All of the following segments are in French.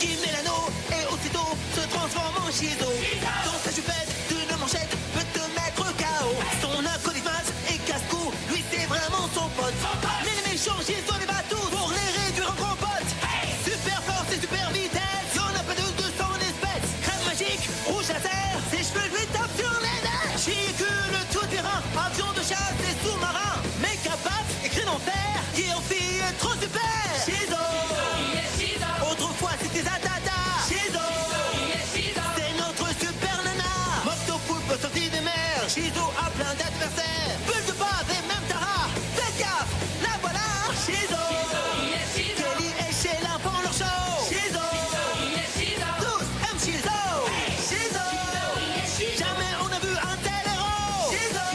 Il met l'anneau et aussitôt se transforme en Shizo. Dans sa jupette d'une manchette peut te mettre KO. Son acolyte et casse-cou, lui c'est vraiment son pote. Mais les méchants Shizo les bat tous pour les réduire en gros potes. Super force et super vitesse, y'en a pas de son espèce. Crème magique, rouge laser, ses cheveux lui tapent sur les nerfs. Chicule tout terrain, avion de chasse et sous-marin. Méca paf, écrit en fer, qui en fille est trop super. Shizo, autrefois c'était Zatata. Shizo, c'est notre super nana. Mocto Poulpe sorti des mers. Shizo a plein d'adversaires. Bulle de base et même Tara. Faites gaffe, la voilà. Shizo, Kelly et Sheila font leur show. Shizo, tous aiment Shizo. Shizo, jamais on a vu un tel héros. Shizo,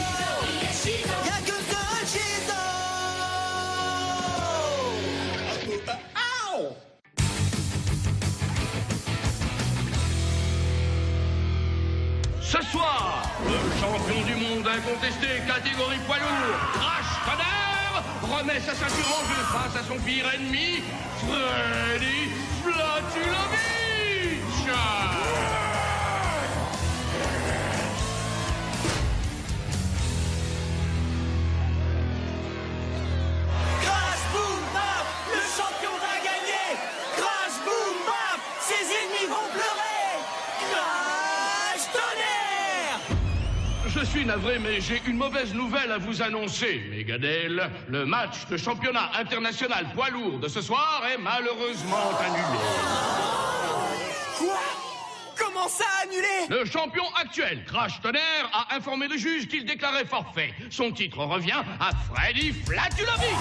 y'a que seul Shizo. Ce soir, le champion du monde incontesté catégorie poids lourd, Crash Tonnerre, remet sa ceinture en jeu face à son pire ennemi, Freddy Flatulovich. Crash Boom Bap, le champion va gagner. Crash Boom Bap, ses ennemis vont pleurer. Crash Tonnerre. Je suis navré, mais j'ai une mauvaise nouvelle à vous annoncer, Megadel. Le match de championnat international poids lourd de ce soir est malheureusement annulé. Quoi? Comment ça annulé? Le champion actuel, Crash Tonnerre, a informé le juge qu'il déclarait forfait. Son titre revient à Freddy Flatulovich.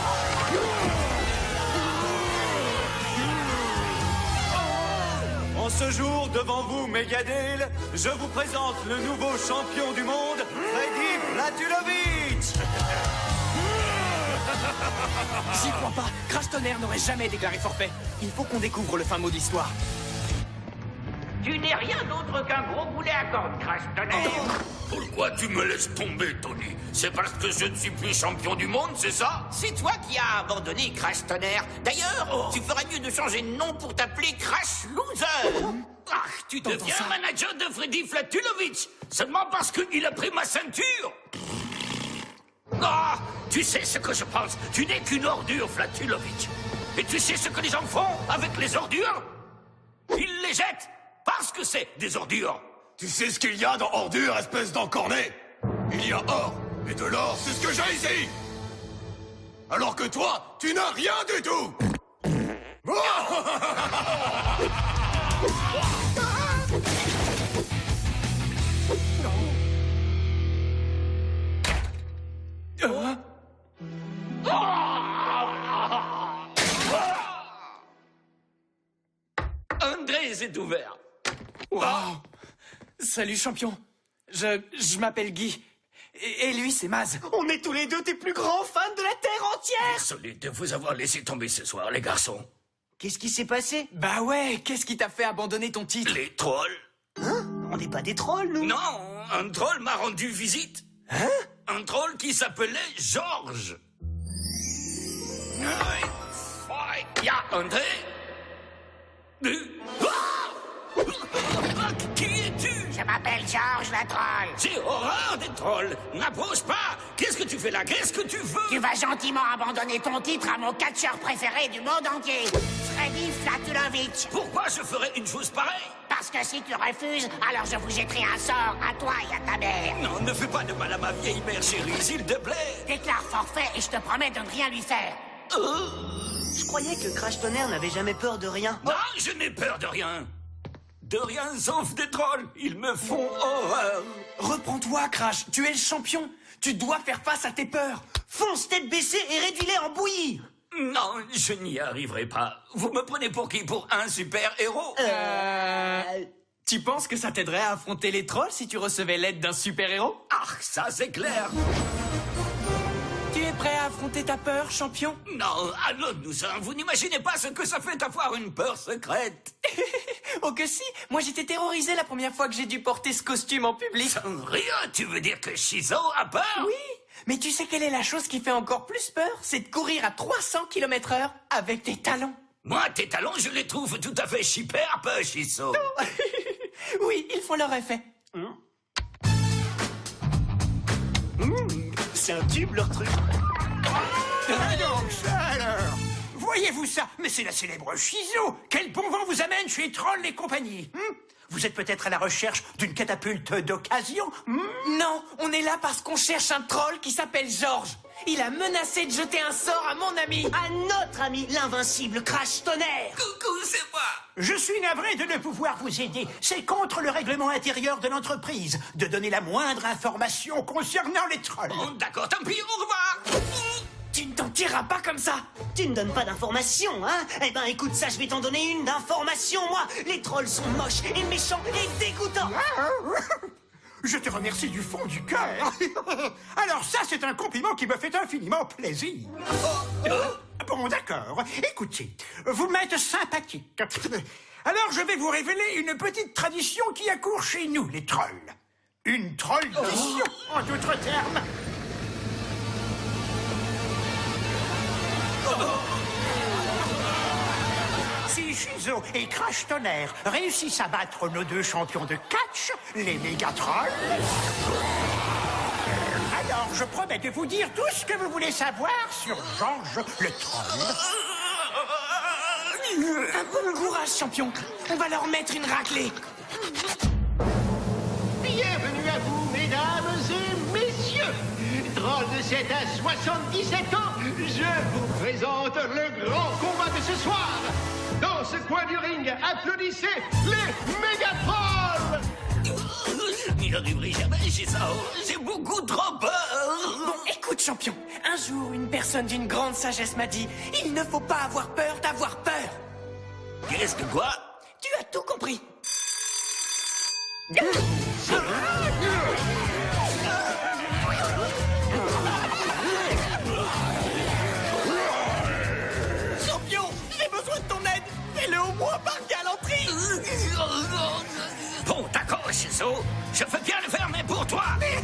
En ce jour, devant vous, Megadale, je vous présente le nouveau champion du monde, Freddy Flatulovich. J'y crois pas. Crash Tonnerre n'aurait jamais déclaré forfait. Il faut qu'on découvre le fin mot d'histoire. Tu n'es rien d'autre qu'un gros boulet à cordes, Crash Tonnerre. Pourquoi tu me laisses tomber, Tony? C'est parce que je ne suis plus champion du monde, c'est ça? C'est toi qui as abandonné Crash Tonnerre. D'ailleurs, tu ferais mieux de changer de nom pour t'appeler Crash Loser. Ah, tu deviens manager de Freddy Flatulovich seulement parce qu'il a pris ma ceinture? Ah, tu sais ce que je pense. Tu n'es qu'une ordure, Flatulovich. Et tu sais ce que les gens font avec les ordures? Ils les jettent parce que c'est des ordures. Tu sais ce qu'il y a dans ordure, espèce d'encorné? Il y a or, et de l'or, c'est ce que j'ai ici. Alors que toi, tu n'as rien du tout. Andrés est ouvert. Wow. Salut, champion. Je m'appelle Guy. Et lui, c'est Maz. On est tous les deux tes plus grands fans de la Terre entière. Désolé de vous avoir laissé tomber ce soir, les garçons. Qu'est-ce qui s'est passé? Bah ouais, qu'est-ce qui t'a fait abandonner ton titre? Les trolls? Hein? On n'est pas des trolls, nous. Non, un troll m'a rendu visite. Hein? Un troll qui s'appelait Georges. Ya, André. Qui es-tu? Je m'appelle Georges la troll. J'ai horreur des trolls. N'approche pas. Qu'est-ce que tu fais là? Qu'est-ce que tu veux? Tu vas gentiment abandonner ton titre à mon catcheur préféré du monde entier, Freddy Flatulovich. Pourquoi je ferais une chose pareille? Parce que si tu refuses, alors je vous jetterai un sort à toi et à ta mère. Non, ne fais pas de mal à ma vieille mère chérie, s'il te plaît. Déclare forfait et je te promets de ne rien lui faire. Je croyais que Crash Tonnerre n'avait jamais peur de rien. Non, je n'ai peur de rien. De rien sauf des trolls. Ils me font horreur. Reprends-toi, Crash. Tu es le champion. Tu dois faire face à tes peurs. Fonce tête baissée et réduis-les en bouillie. Non, je n'y arriverai pas. Vous me prenez pour qui? Pour un super-héros? Tu penses que ça t'aiderait à affronter les trolls si tu recevais l'aide d'un super-héros? Ah, ça c'est clair. Tu es prêt à affronter ta peur, champion? Non, allons-nous-en. Vous n'imaginez pas ce que ça fait d'avoir une peur secrète. Oh que si. Moi j'étais terrorisé la première fois que j'ai dû porter ce costume en public. Sans rien, tu veux dire que Shizo a peur? Oui. Mais tu sais quelle est la chose qui fait encore plus peur? C'est de courir à 300 km/h avec tes talons. Moi, tes talons, je les trouve tout à fait superbes, Shiso. Oui, ils font leur effet. C'est un tube, leur truc. Donc ça alors. Voyez-vous ça? Mais c'est la célèbre Shizo. Quel bon vent vous amène chez Troll et compagnie? Vous êtes peut-être à la recherche d'une catapulte d'occasion? Non, on est là parce qu'on cherche un troll qui s'appelle Georges. Il a menacé de jeter un sort à mon ami. À notre ami, l'invincible Crash Tonnerre. Coucou, c'est moi. Je suis navré de ne pouvoir vous aider. C'est contre le règlement intérieur de l'entreprise de donner la moindre information concernant les trolls. Bon, d'accord, tant pis, au revoir. Tu ne t'en tireras pas comme ça. Tu ne donnes pas d'informations, hein? Eh ben, écoute ça, je vais t'en donner une d'information, moi. Les trolls sont moches et méchants et dégoûtants. Je te remercie du fond du cœur. Alors ça, c'est un compliment qui me fait infiniment plaisir. Bon, d'accord. Écoutez, vous m'êtes sympathique. Alors, je vais vous révéler une petite tradition qui accourt chez nous, les trolls. Une trolldition, en d'autres termes. Si Shizo et Crash Tonnerre réussissent à battre nos deux champions de catch, les méga-trolls, alors je promets de vous dire tout ce que vous voulez savoir sur Georges le Troll. Un bon courage, champion. On va leur mettre une raclée. Bienvenue à vous, mesdames et messieurs. Troll de 7 à 77 ans, je vous présente le grand combat de ce soir. Dans ce coin du ring, applaudissez les Mégatrolls. Je n'y arriverai jamais, Shiso. J'ai beaucoup trop peur. Bon, écoute, champion. Un jour, une personne d'une grande sagesse m'a dit « Il ne faut pas avoir peur d'avoir peur. Qu'est-ce que quoi ?» Tu as tout compris. Champion, j'ai besoin de ton aide. Fais-le au moins par galanterie. Bon, d'accord, Shiso. Je veux bien le faire, mais pour toi. Allez,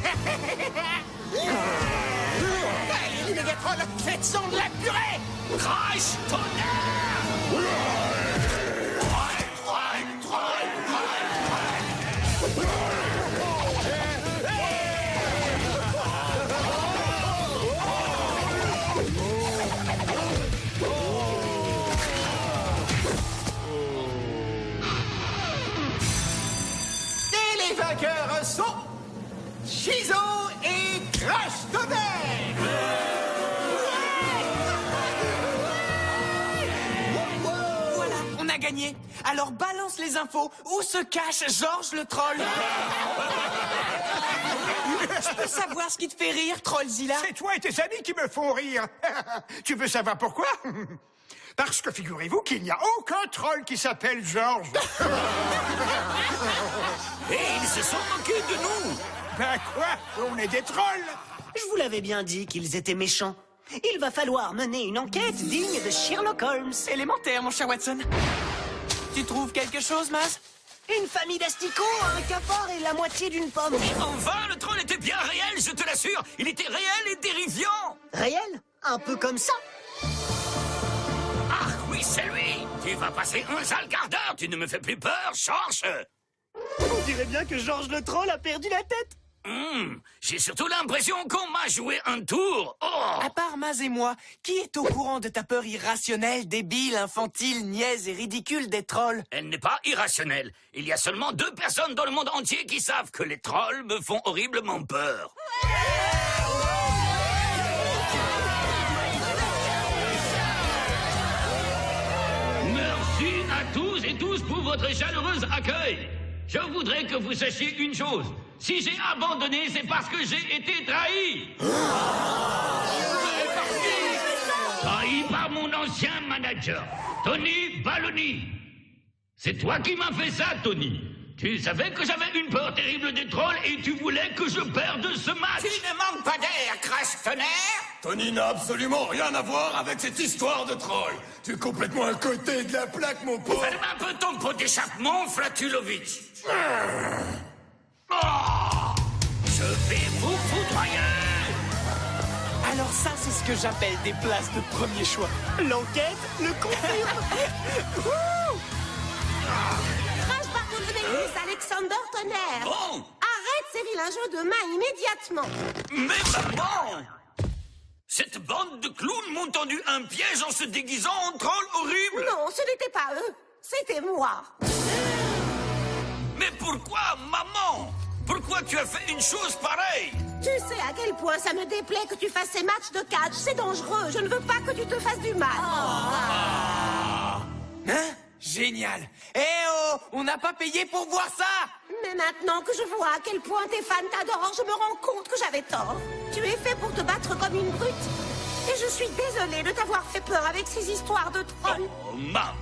les méga-trolls, faites-en de la purée! Crash Tonnerre. Et les vainqueurs sont Shizo et Crash Tonnerre! Voilà, on a gagné. Alors balance les infos. Où se cache Georges le troll? Je peux savoir ce qui te fait rire, Trollzilla? C'est toi et tes amis qui me font rire. Tu veux savoir pourquoi? Parce que figurez-vous qu'il n'y a aucun troll qui s'appelle Georges. Et ils se sont moqués de nous. Ben quoi? On est des trolls. Je vous l'avais bien dit qu'ils étaient méchants. Il va falloir mener une enquête digne de Sherlock Holmes. Élémentaire, mon cher Watson. Tu trouves quelque chose, Maz? Une famille d'asticots, un cafard et la moitié d'une pomme. Enfin, le troll était bien réel, je te l'assure. Il était réel et terrifiant. Réel? Un peu comme ça. Ah oui, c'est lui. Tu vas passer un sale quart d'heure. Tu ne me fais plus peur, Georges. On dirait bien que Georges le troll a perdu la tête. J'ai surtout l'impression qu'on m'a joué un tour. Oh. À part Maz et moi, qui est au courant de ta peur irrationnelle, débile, infantile, niaise et ridicule des trolls? Elle n'est pas irrationnelle. Il y a seulement 2 personnes dans le monde entier qui savent que les trolls me font horriblement peur. Merci à tous et tous pour votre chaleureux accueil. Je voudrais que vous sachiez une chose. Si j'ai abandonné, c'est parce que j'ai été trahi. Trahi par mon ancien manager, Tony Baloney. C'est toi qui m'as fait ça, Tony. Tu savais que j'avais une peur terrible des trolls et tu voulais que je perde ce match. Tu ne manques pas d'air, Crash Tonnerre. Tony n'a absolument rien à voir avec cette histoire de troll. Tu es complètement à côté de la plaque, mon pauvre. Ferme un peu ton pot d'échappement, Flatulovic. Oh, je vais vous foudroyer. Alors ça, c'est ce que j'appelle des places de premier choix. L'enquête le confirme. Crash Bartholoméus Alexander Tonnerre. Bon. Arrête ces vilains jeux de main immédiatement. Mais maman! Cette bande de clowns m'ont tendu un piège en se déguisant en troll horrible. Non, ce n'était pas eux, c'était moi. Mais pourquoi, maman? Pourquoi tu as fait une chose pareille? Tu sais à quel point ça me déplaît que tu fasses ces matchs de catch. C'est dangereux, je ne veux pas que tu te fasses du mal. Hein? Génial. Eh oh, on n'a pas payé pour voir ça. Mais maintenant que je vois à quel point tes fans t'adorent, je me rends compte que j'avais tort. Tu es fait pour te battre comme une brute. Et je suis désolée de t'avoir fait peur avec ces histoires de trolls. Oh, maman!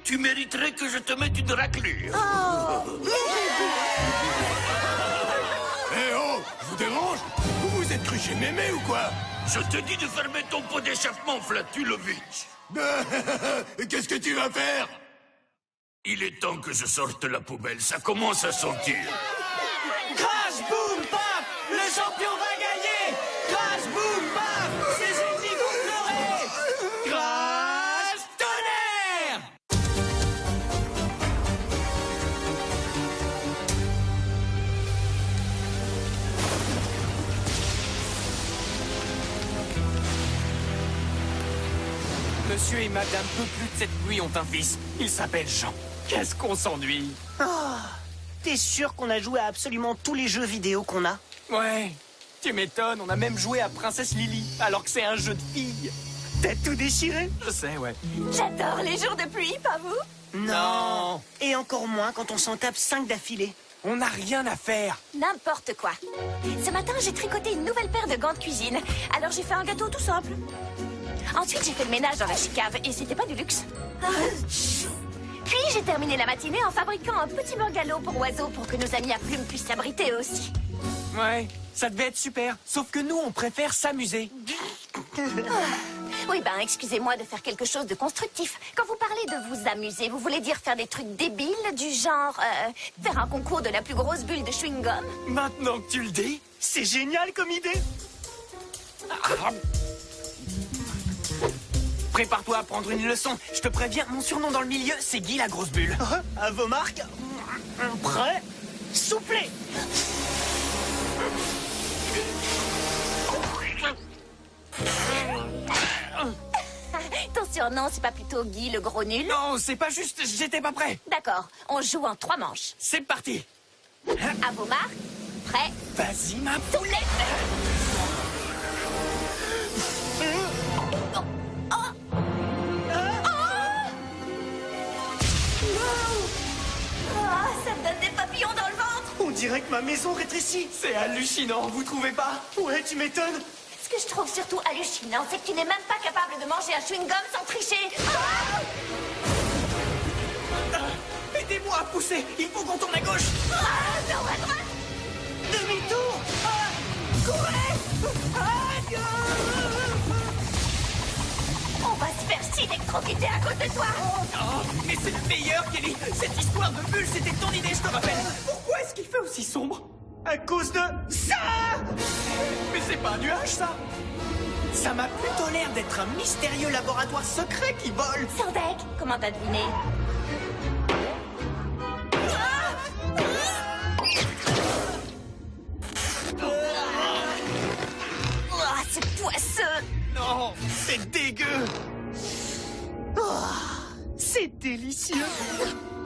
Tu mériterais que je te mette une raclure. Oh, Eh oh, je vous dérange? Vous vous êtes cru chez Mémé ou quoi? Je te dis de fermer ton pot d'échappement, Flatulovitch. Qu'est-ce que tu vas faire? Il est temps que je sorte la poubelle, ça commence à sentir. Crash, boom, paf. Le champion va gagner. Crash, boom, paf. C'est Génie contre Crash Tonnerre. Monsieur et Madame Peu-Plus de cette nuit ont un fils. Il s'appelle Jean. Qu'est-ce qu'on s'ennuie. T'es sûr qu'on a joué à absolument tous les jeux vidéo qu'on a? Ouais, tu m'étonnes, on a même joué à Princesse Lily, alors que c'est un jeu de filles. T'as tout déchiré? Je sais, ouais. j'adore les jours de pluie, pas vous? Non. Et encore moins quand on s'en tape 5 d'affilée. On n'a rien à faire. N'importe quoi. Ce matin, j'ai tricoté une nouvelle paire de gants de cuisine. Alors j'ai fait un gâteau tout simple. Ensuite, j'ai fait le ménage dans la chicave et c'était pas du luxe. Puis j'ai terminé la matinée en fabriquant un petit bungalow pour oiseaux pour que nos amis à plumes puissent s'abriter aussi. Ouais, ça devait être super. Sauf que nous, on préfère s'amuser. Oui, ben, excusez-moi de faire quelque chose de constructif. Quand vous parlez de vous amuser, vous voulez dire faire des trucs débiles, du genre faire un concours de la plus grosse bulle de chewing-gum? Maintenant que tu le dis, C'est génial comme idée. prépare-toi à prendre une leçon. Je te préviens, mon surnom dans le milieu, c'est Guy la grosse bulle. À vos marques. Prêt? Soufflez. Ton surnom, c'est pas plutôt Guy le gros nul? Non, c'est pas juste, j'étais pas prêt. D'accord, on joue en 3 manches. C'est parti. À vos marques, prêt, Vas-y, ma tournez. Ça me donne des papillons dans le ventre. On dirait que ma maison rétrécit. C'est hallucinant, vous trouvez pas? Ouais, tu m'étonnes. Ce que je trouve surtout hallucinant, c'est que tu n'es même pas capable de manger un chewing-gum sans tricher. Aidez-moi à pousser, il faut qu'on tourne à gauche. Non, à droite. Demi-tour. On va se faire s'électrocuter à cause de toi. Oh, mais c'est le meilleur, Kelly. Cette histoire de bulle, c'était ton idée, je te rappelle. Pourquoi est-ce qu'il fait aussi sombre? À cause de ça. Mais c'est pas un nuage, ça. Ça m'a plutôt l'air d'être un mystérieux laboratoire secret qui vole. Sandek, comment t'as deviné? Oh, c'est poisseux. Non, c'est dégueu. C'est délicieux.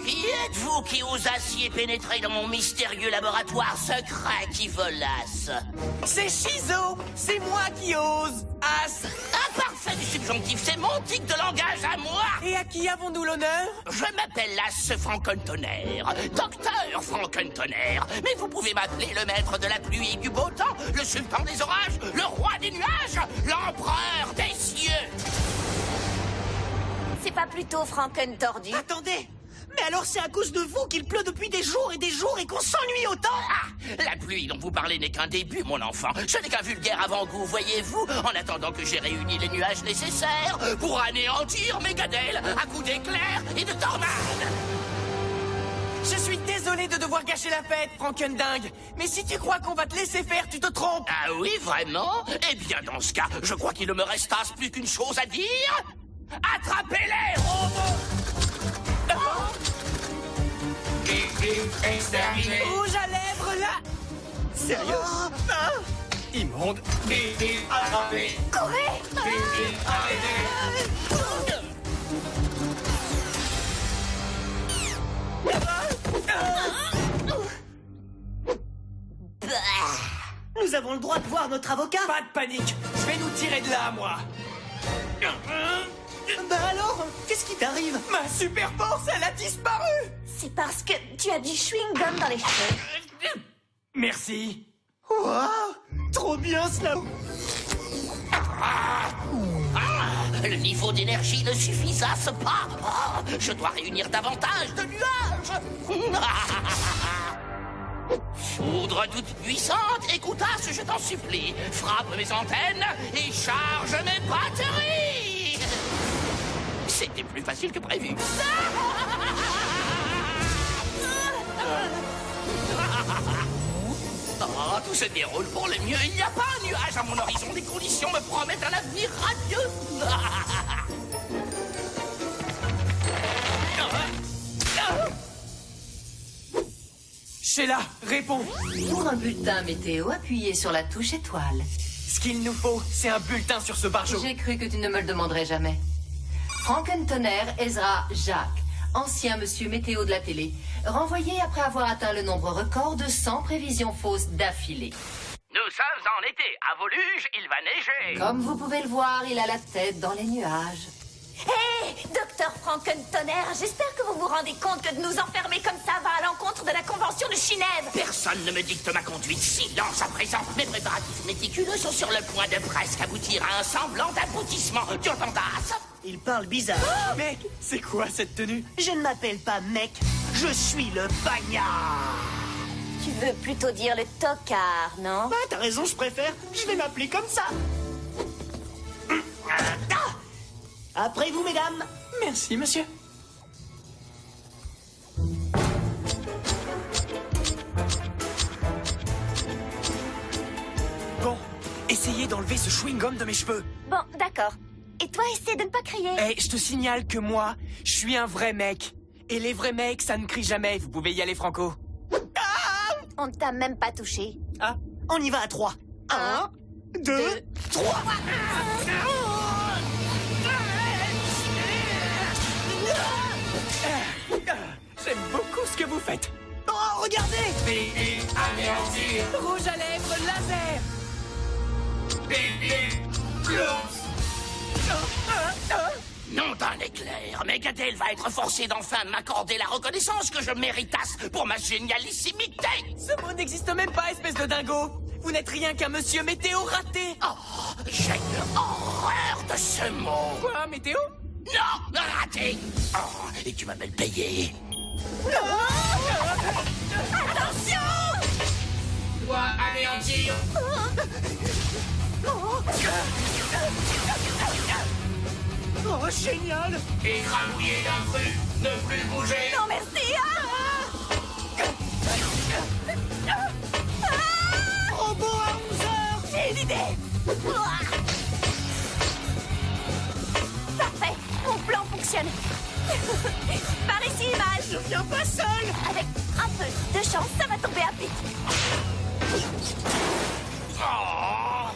Qui êtes-vous qui osassiez pénétrer dans mon mystérieux laboratoire secret qui volasse? C'est Shizo. C'est moi qui ose. As. Un parfait du subjonctif, c'est mon tic de langage à moi. Et à qui avons-nous l'honneur? Je m'appelle Las Frankentonnerre, docteur Frankentonnerre, mais vous pouvez m'appeler le maître de la pluie et du beau temps, le sultan des orages, le roi des nuages, l'empereur des cieux. C'est pas plutôt Franken tordu? Attendez. Mais alors c'est à cause de vous qu'il pleut depuis des jours et qu'on s'ennuie autant. Ah, la pluie dont vous parlez n'est qu'un début, mon enfant. Ce n'est qu'un vulgaire avant-goût, voyez-vous, en attendant que j'ai réuni les nuages nécessaires pour anéantir Megadel à coups d'éclairs et de tornades. Je suis désolé de devoir gâcher la fête, Frankendingue. Mais si tu crois qu'on va te laisser faire, tu te trompes. Ah oui, vraiment? Eh bien, dans ce cas, je crois qu'il ne me restasse plus qu'une chose à dire. Attrapez-les, robots! Exterminé. Rouge à lèvres, là. Sérieux? Hein? Immonde. Attrapé. Courez! Nous avons le droit de voir notre avocat. Pas de panique. Je vais nous tirer de là, moi. Bah alors, qu'est-ce qui t'arrive? Ma super force, elle a disparu. C'est parce que tu as du chewing-gum dans les cheveux. Merci. Wow, trop bien cela. Le niveau d'énergie ne suffisasse pas. Je dois réunir davantage de nuages. Foudre toute puissante, écoutasse, je t'en supplie. Frappe mes antennes et charge mes batteries. C'était plus facile que prévu. Oh, tout se déroule pour le mieux. Il n'y a pas un nuage à mon horizon. Les conditions me promettent un avenir radieux. Sheila, réponds. Pour un bulletin météo, appuyez sur la touche étoile. Ce qu'il nous faut, c'est un bulletin sur ce barjot. J'ai cru que tu ne me le demanderais jamais. Frankentonnerre Ezra Jacques, ancien monsieur météo de la télé, renvoyé après avoir atteint le nombre record de 100 prévisions fausses d'affilée. Nous sommes en été. À Voluge, il va neiger. Comme vous pouvez le voir, il a la tête dans les nuages. Hé, docteur Frankentonnerre, j'espère que vous vous rendez compte que de nous enfermer comme ça va à l'encontre de la convention de Chinève. Personne ne me dicte ma conduite. Silence à présent. Mes préparatifs méticuleux sont sur le point de presque aboutir à un semblant d'aboutissement. Tu entends ça? Il parle bizarre. Mec, c'est quoi cette tenue? Je ne m'appelle pas mec, je suis le bagnard. Tu veux plutôt dire le tocard, non? Bah, t'as raison, je préfère. Je vais m'appeler comme ça. Après vous, mesdames. Merci, monsieur. Bon, essayez d'enlever ce chewing-gum de mes cheveux. Bon, d'accord. Et toi, essaie de ne pas crier. Eh, je te signale que moi, je suis un vrai mec. Et les vrais mecs, ça ne crie jamais. Vous pouvez y aller, Franco. On ne t'a même pas touché. Ah, on y va à 3. 1, 2, 3. J'aime beaucoup ce que vous faites. Oh, regardez! Rouge à lèvres laser. Nom d'un éclair, Megadale va être forcé d'enfin de m'accorder la reconnaissance que je méritasse pour ma génialissimité. Ce mot n'existe même pas, espèce de dingo. Vous n'êtes rien qu'un monsieur météo raté. Oh, j'ai horreur de ce mot. Quoi, météo? Non, raté. Oh, et tu vas me le payer. Attention! Dois anéantir. Oh, génial! Écrabouillé d'un cru. Ne plus bouger. Non, merci! Robot à 11h! J'ai une idée! Parfait! Mon plan fonctionne! Par ici, Image! Je viens pas seul! Avec un peu de chance, ça va tomber à pic!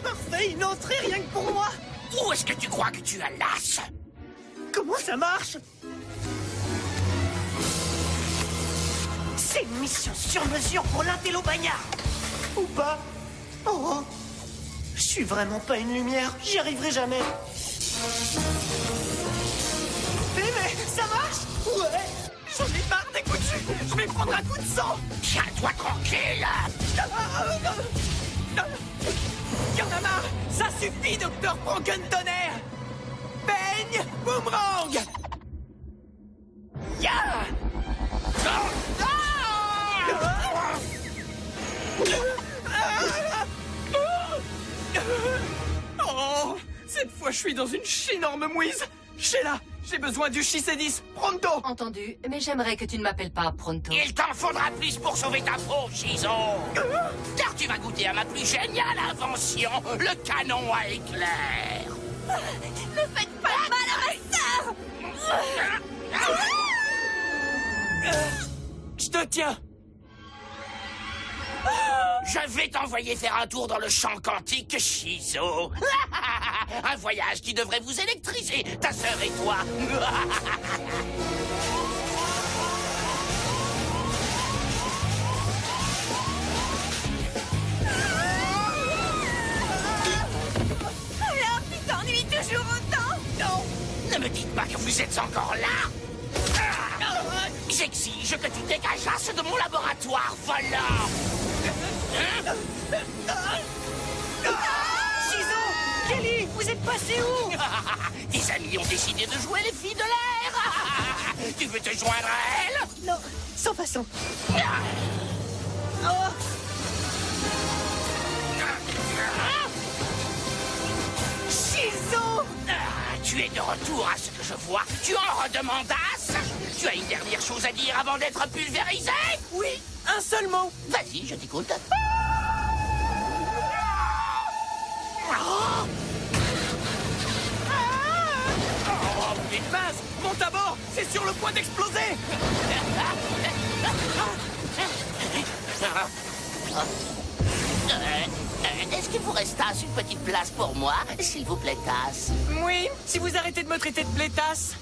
Parfait, une entrée rien que pour moi! Où est-ce que tu crois que tu as l'as? Comment ça marche? C'est une mission sur mesure pour l'intello bagnard! Ou pas? Oh! Je suis vraiment pas une lumière, j'y arriverai jamais! Mais ça marche? Ouais! J'en ai marre des coups de jus! Je vais prendre un coup de sang! Tiens-toi tranquille! Y'en a marre! Ça suffit, docteur Frankentonnerre! Peigne, boomerang! Ya! Oh! Cette fois, je suis dans une énorme mouise! Sheila, J'ai besoin du Shiseidies, pronto! Entendu, mais j'aimerais que tu ne m'appelles pas Pronto. Il t'en faudra plus pour sauver ta peau, Shizo. Car tu vas goûter à ma plus géniale invention, le canon à éclair. Ne faites pas de mal à ma sœur! Je te tiens! Je vais t'envoyer faire un tour dans le champ quantique, Shizo. Un voyage qui devrait vous électriser, ta sœur et toi. Alors, tu t'ennuies toujours autant? Non, ne me dites pas que vous êtes encore là. J'exige que tu dégageasses de mon laboratoire, volant. Shizo! Kelly, vous êtes passé où? Tes amis ont décidé de jouer les filles de l'air. Tu veux te joindre à elles? Non, sans façon. Shizo! Tu es de retour à ce que je vois. Tu en redemandas? Tu as une dernière chose à dire avant d'être pulvérisé? Oui, un seul mot. Vas-y, je t'écoute. Oh, une mince! Monte à bord! C'est sur le point d'exploser! Est-ce qu'il vous restasse une petite place pour moi, s'il vous plaît, Cass? Oui, si vous arrêtez de me traiter de blétasse.